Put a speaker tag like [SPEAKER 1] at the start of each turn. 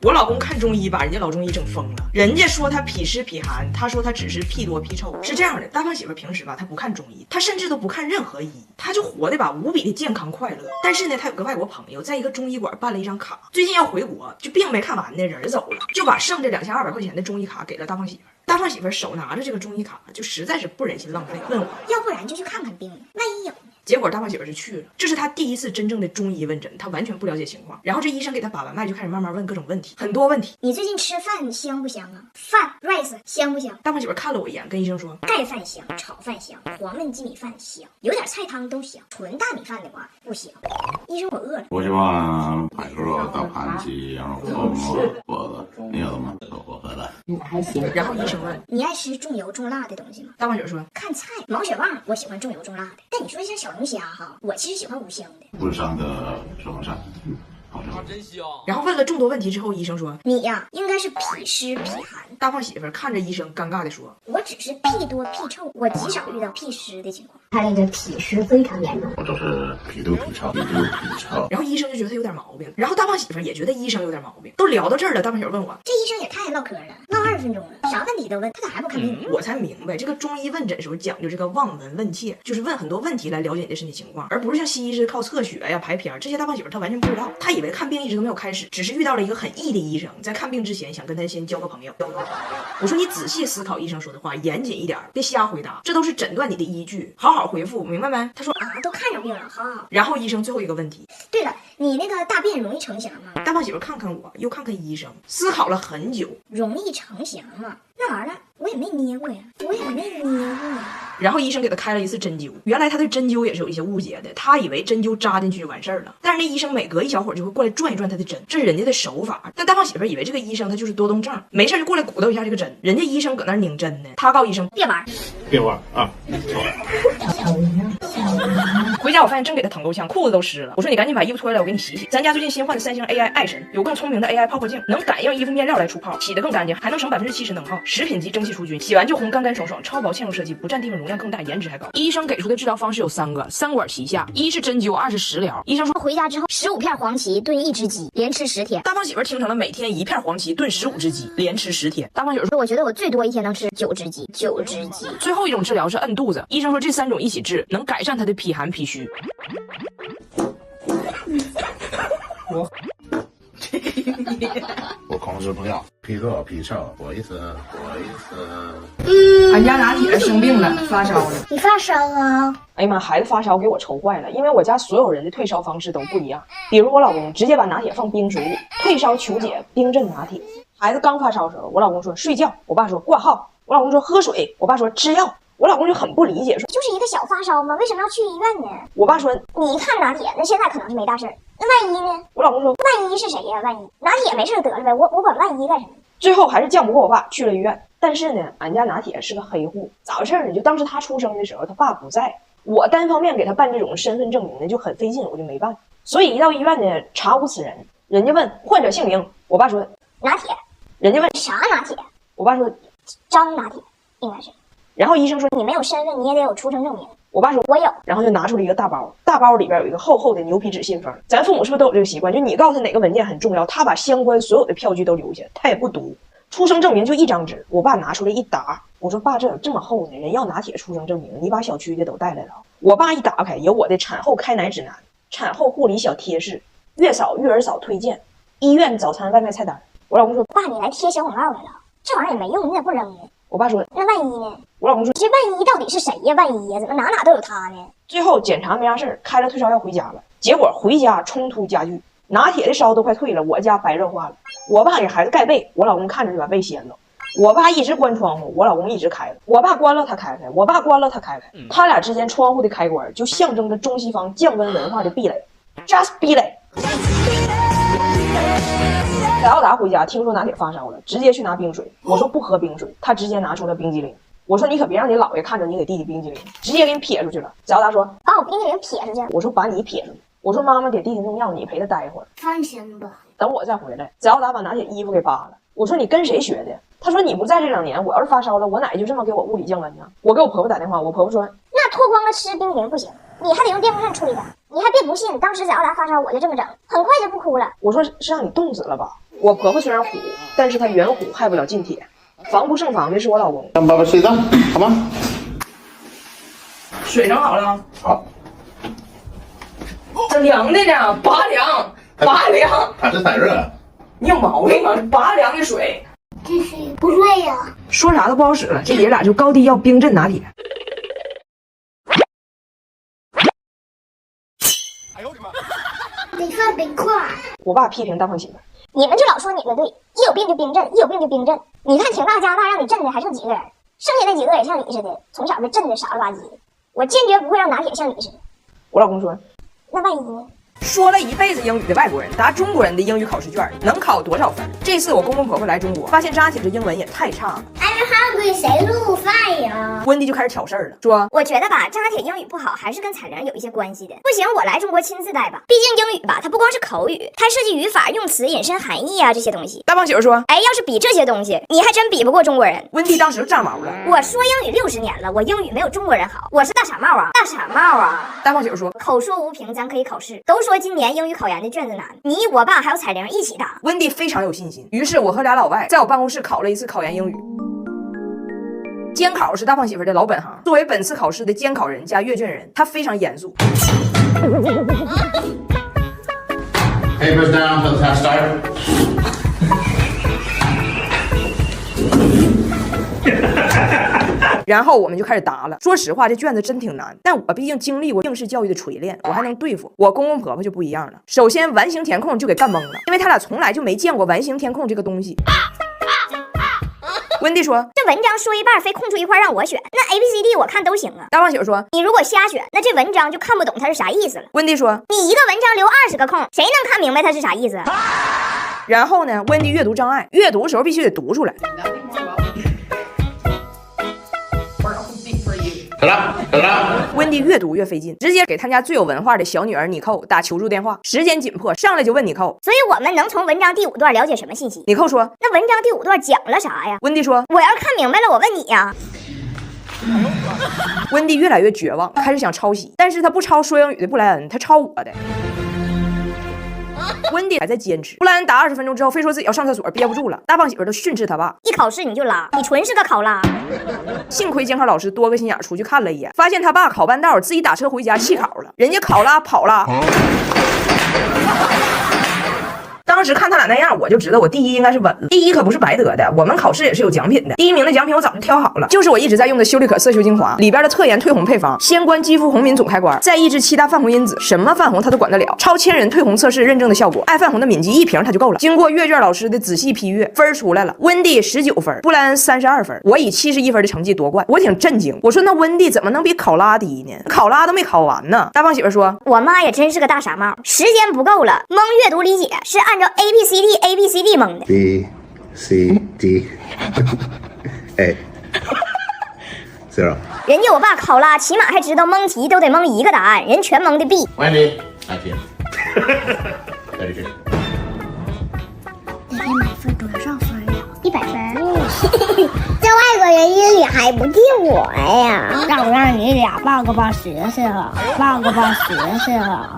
[SPEAKER 1] 我老公看中医把人家老中医整疯了，人家说他痞湿痞寒，他说他只是屁多屁臭。是这样的，大胖媳妇平时吧，她不看中医，她甚至都不看任何医，她就活的吧无比的健康快乐。但是呢，她有个外国朋友在一个中医馆办了一张卡，最近要回国，就病没看完呢，人走了，就把剩这2200块钱的中医卡给了大胖媳妇。大胖媳妇手拿着这个中医卡，就实在是不忍心浪费，问我
[SPEAKER 2] 要不然就去看看病，万一有呢？
[SPEAKER 1] 结果大胖媳妇就去了，这是她第一次真正的中医问诊，她完全不了解情况。然后这医生给她把完脉，就开始慢慢问各种问题，很多问题。
[SPEAKER 2] 你最近吃饭香不香啊？饭 rice 香不香？
[SPEAKER 1] 大胖媳妇看了我一眼，跟医生说：
[SPEAKER 2] 盖饭香，炒饭香，黄焖鸡米饭香，有点菜汤都香，纯大米饭的话不香。医生，我饿了。
[SPEAKER 3] 我喜欢排骨肉、大盘鸡、羊肉泡馍、饽子，你有的吗？我喝的。
[SPEAKER 2] 还行。
[SPEAKER 1] 然后医生问：
[SPEAKER 2] 你爱吃重油重辣的东西吗？
[SPEAKER 1] 大胖媳妇说：
[SPEAKER 2] 看菜，毛血旺我喜欢重油重辣的，但你说像小龙虾哈，我其实喜欢五香的。
[SPEAKER 3] 不伤的手风扇，好吃。
[SPEAKER 4] 真香。
[SPEAKER 1] 然后问了众多问题之后，医生说：
[SPEAKER 2] 你呀，应该是痞湿痞寒。
[SPEAKER 1] 大胖媳妇看着医生，尴尬的说：
[SPEAKER 2] 我只是屁多屁臭，我极少遇到屁湿的情况。
[SPEAKER 5] 他那个痞湿非常严重，
[SPEAKER 3] 我都是脾肚脾臭，脾肚脾臭。
[SPEAKER 1] 然后医生就觉得他有点毛病，然后大胖媳妇也觉得医生有点毛病。都聊到这儿了，大胖媳妇问我：
[SPEAKER 2] 这医生也太唠嗑了，唠20分钟了，啥问题都问，他咋还不看病？
[SPEAKER 1] 我才明白，这个中医问诊时候讲究这个望闻问切，就是问很多问题来了解你的身体情况，而不是像西医是靠测血呀、排片。这些大胖媳妇她完全不知道，她以为看病一直都没有开始，只是遇到了一个很义的医生，在看病之前想跟他先交个朋友。我说你仔细思考医生说的话，严谨一点，别瞎回答，这都是诊断你的依据，好好回复，明白没？他说
[SPEAKER 2] 啊，都看着病了，好好。
[SPEAKER 1] 然后医生最后一个问题，
[SPEAKER 2] 对了，你那个大便容易成型吗？
[SPEAKER 1] 大胖媳妇看看我，又看看医生，思考了很久，
[SPEAKER 2] 容易成型吗？那玩意儿我也没捏过呀，我也没捏过呀。
[SPEAKER 1] 然后医生给他开了一次针灸，原来他对针灸也是有一些误解的，他以为针灸扎进去就完事儿了，但是那医生每隔一小会儿就会过来转一转他的针，这是人家的手法。但大胖媳妇以为这个医生他就是多动症，没事就过来鼓捣一下这个针，人家医生搁那儿拧针呢，他告医生
[SPEAKER 2] 别玩，
[SPEAKER 3] 别玩啊！
[SPEAKER 1] 回家我发现真给他疼够呛，裤子都湿了。我说你赶紧把衣服脱下来，我给你洗洗。咱家最近新换的三星 AI 爱神，有更聪明的 AI 泡泡镜，能感应衣服面料来出泡，洗得更干净，还能省70%能耗，食品级蒸汽除菌，洗完就烘，干干爽爽，超薄嵌入设计，不占地方，容量更大，颜值还高。医生给出的治疗方式有3个，3管齐下，一是针灸，2是食疗。医生说
[SPEAKER 2] 回家之后15片黄芪炖1只鸡，连吃10天。
[SPEAKER 1] 大胖媳妇听成了每天1片黄芪炖15只鸡，连吃10天。大胖媳妇说
[SPEAKER 2] 我觉得我最多一天能吃9只鸡，9只鸡。
[SPEAKER 1] 最后一种治疗是摁肚子，医生说这3种一起治，能改善他的脾寒脾虚。
[SPEAKER 3] 我控制不了，脾多脾臭，我意思。
[SPEAKER 1] 俺家拿铁生病了，发烧了。
[SPEAKER 2] 你发烧啊？
[SPEAKER 1] 哎呀妈，孩子发烧给我愁坏了，因为我家所有人的退烧方式都不一样。比如我老公直接把拿铁放冰水里，退烧求解冰镇拿铁。孩子刚发烧的时候，我老公说睡觉，我爸说挂号，我老公说喝水，我爸说吃药。我老公就很不理解，说
[SPEAKER 2] 就是一个小发烧吗？为什么要去医院呢？
[SPEAKER 1] 我爸说
[SPEAKER 2] 你看拿铁，那现在可能是没大事儿，那万一呢？
[SPEAKER 1] 我老公说
[SPEAKER 2] 万一是谁呀？万一拿铁没事得了呗，我管万一干什么？
[SPEAKER 1] 最后还是犟不过我爸，去了医院。但是呢，俺家拿铁是个黑户，咋回事呢？就当时他出生的时候，他爸不在，我单方面给他办这种身份证明呢，就很费劲，我就没办。所以一到医院呢，查无此人。人家问患者姓名，我爸说
[SPEAKER 2] 拿铁。
[SPEAKER 1] 人家问
[SPEAKER 2] 啥拿铁？
[SPEAKER 1] 我爸说
[SPEAKER 2] 张拿铁，应该是。
[SPEAKER 1] 然后医生说
[SPEAKER 2] 你没有身份，你也得有出生证明。
[SPEAKER 1] 我爸说
[SPEAKER 2] 我有，
[SPEAKER 1] 然后就拿出了一个大包，大包里边有一个厚厚的牛皮纸信封。咱父母是不是都有这个习惯？就你告诉他哪个文件很重要，他把相关所有的票据都留下，他也不读。出生证明就1张纸，我爸拿出来一沓，我说爸，这有这么厚呢？人要拿铁出生证明，你把小区的都带来了。我爸一打开，有我的产后开奶指南、产后护理小贴士、月嫂育儿嫂推荐、医院早餐外卖菜单。我老公说
[SPEAKER 2] 爸，你来贴小广告来了，这玩意儿也没用，你咋不扔呢？
[SPEAKER 1] 我爸说
[SPEAKER 2] 那万一呢？
[SPEAKER 1] 我老公说
[SPEAKER 2] 这万一到底是谁呀？万一呀，怎么哪哪都有他呢？
[SPEAKER 1] 最后检查没啥事儿，开了退烧药回家了。结果回家冲突加剧，拿铁的烧都快退了，我家白热化了。我爸给孩子盖被，我老公看着就把被掀了。我爸一直关窗户，我老公一直开了。我爸关了他开开，我爸关了他开开。他俩之间窗户的开关就象征着中西方降温文化的壁垒 ，just 壁垒。翟耀达回家听说拿铁发烧了，直接去拿冰水。我说不喝冰水，他直接拿出了冰激凌。我说你可别让你姥爷看着你给弟弟冰激凌，直接给你撇出去了。翟耀达说
[SPEAKER 2] 把我冰激凌撇出去。
[SPEAKER 1] 我说把你撇出去。我说妈妈给弟弟弄药，你陪他待一会儿。
[SPEAKER 2] 放心吧，
[SPEAKER 1] 等我再回来。翟耀达把拿铁衣服给扒了。我说你跟谁学的？他说你不在这2年，我要是发烧了，我奶就这么给我物理降温呢。我给我婆婆打电话，我婆婆说
[SPEAKER 2] 那脱光了吃冰激凌不行，你还得用电风扇吹它。你还别不信，当时翟耀达发烧我就这么整，很快就不哭了。
[SPEAKER 1] 我说是让你冻死了吧？我婆婆虽然虎，但是她远虎害不了近铁，防不胜防的是我老公。
[SPEAKER 3] 让爸爸睡觉，好吗？
[SPEAKER 1] 水整好了，
[SPEAKER 3] 好。
[SPEAKER 1] 这凉的呢，拔凉，拔凉。
[SPEAKER 3] 它是散热。
[SPEAKER 1] 你有毛病吗？拔凉的水，
[SPEAKER 5] 这是不对呀、
[SPEAKER 1] 说啥都不好使了。这爷俩就高低要冰镇拿铁。
[SPEAKER 5] 得放冰块。
[SPEAKER 1] 我爸批评大胖媳妇，
[SPEAKER 2] 你们就老说你们对，一有病就冰镇，一有病就冰镇。你看挺大加大让你镇的还剩几个人，剩下那几个也像你似的，从小被镇的傻了吧唧的。我坚决不会让拿铁像你似的。
[SPEAKER 1] 我老公说，
[SPEAKER 2] 那万一呢？
[SPEAKER 1] 说了一辈子英语的外国人答中国人的英语考试卷能考多少分？这次我公公婆婆来中国，发现张家铁这英文也太差了。
[SPEAKER 5] I'm hungry，谁录饭呀？
[SPEAKER 1] 温迪就开始挑事儿了，说
[SPEAKER 2] 我觉得吧，张家铁英语不好还是跟彩玲有一些关系的。不行，我来中国亲自带吧。毕竟英语吧，它不光是口语，它涉及语法、用词、引申含义啊这些东西。
[SPEAKER 1] 大胖媳妇说，
[SPEAKER 2] 哎，要是比这些东西，你还真比不过中国人。
[SPEAKER 1] 温迪当时就炸毛了。
[SPEAKER 2] 我说英语60年了，我英语没有中国人好。我是大傻帽啊，大傻帽啊！
[SPEAKER 1] 大胖媳妇说，
[SPEAKER 2] 口说无凭，咱可以考试。都说今年英语考研的卷子难，你我爸还有彩玲一起答。
[SPEAKER 1] 温迪非常有信心，于是我和俩老外在我办公室考了一次考研英语。监考是大胖媳妇的老本行，作为本次考试的监考人加阅卷人，他非常严肃。
[SPEAKER 3] Papers down, let's have start.
[SPEAKER 1] 然后我们就开始答了。说实话，这卷子真挺难，但我毕竟经历过应试教育的锤炼，我还能对付。我公公婆婆就不一样了，首先完形填空就给干懵了，因为他俩从来就没见过完形填空这个东西。温迪说，
[SPEAKER 2] 这文章说一半非空出一块让我选，那 ABCD 我看都行啊。
[SPEAKER 1] 大胖媳妇说，
[SPEAKER 2] 你如果瞎选，那这文章就看不懂它是啥意思了。
[SPEAKER 1] 温迪说，
[SPEAKER 2] 你一个文章留20个空，谁能看明白它是啥意思啊？
[SPEAKER 1] 然后呢，温迪阅读障碍，阅读的时候必须得读出来。
[SPEAKER 3] 得了。
[SPEAKER 1] 温迪越读越费劲，直接给他家最有文化的小女儿妮蔻打求助电话。时间紧迫，上来就问妮蔻，
[SPEAKER 2] 所以我们能从文章第5段了解什么信息？
[SPEAKER 1] 妮蔻说，
[SPEAKER 2] 那文章第5段讲了啥呀？
[SPEAKER 1] 温迪说，
[SPEAKER 2] 我要是看明白了，我问你呀。
[SPEAKER 1] 温迪越来越绝望，开始想抄袭，但是他不抄说英语的布莱恩，他抄我的。温迪还在坚持，布莱恩答20分钟之后，非说自己要上厕所，憋不住了。大胖媳妇都训斥他爸，
[SPEAKER 2] 一考试你就拉，你纯是个考拉。
[SPEAKER 1] 幸亏监考老师多个心眼出去看了一眼，发现他爸考半道自己打车回家弃考了，人家考拉跑了。当时看他俩那样，我就知道我第一应该是稳了。第一可不是白得的，我们考试也是有奖品的。第1名的奖品我早就挑好了，就是我一直在用的修丽可色修精华里边的特研褪红配方，先观肌肤红敏总开关，再抑制7大泛红因子，什么泛红它都管得了，超1000人褪红测试认证的效果，爱泛红的敏肌1瓶它就够了。经过阅卷老师的仔细批阅，分出来了，温蒂19分，布莱恩32分，我以71分的成绩夺冠，我挺震惊。我说那温蒂怎么能比考拉低呢？考拉都没考完呢。大胖媳妇说，
[SPEAKER 2] 我妈也真是个大傻帽，时间不够了，蒙阅读理解是按照 ABCD 蒙的。
[SPEAKER 4] B C D A 0。
[SPEAKER 2] 人家我爸考拉起码还知道蒙题都得蒙一个答案，人全蒙的 B。
[SPEAKER 3] Wendy, I feel. 33.
[SPEAKER 5] 你得满分多少分呀？100分。这外国人英语还不听我呀？让不让你俩报个吧学去了？报个吧学去了。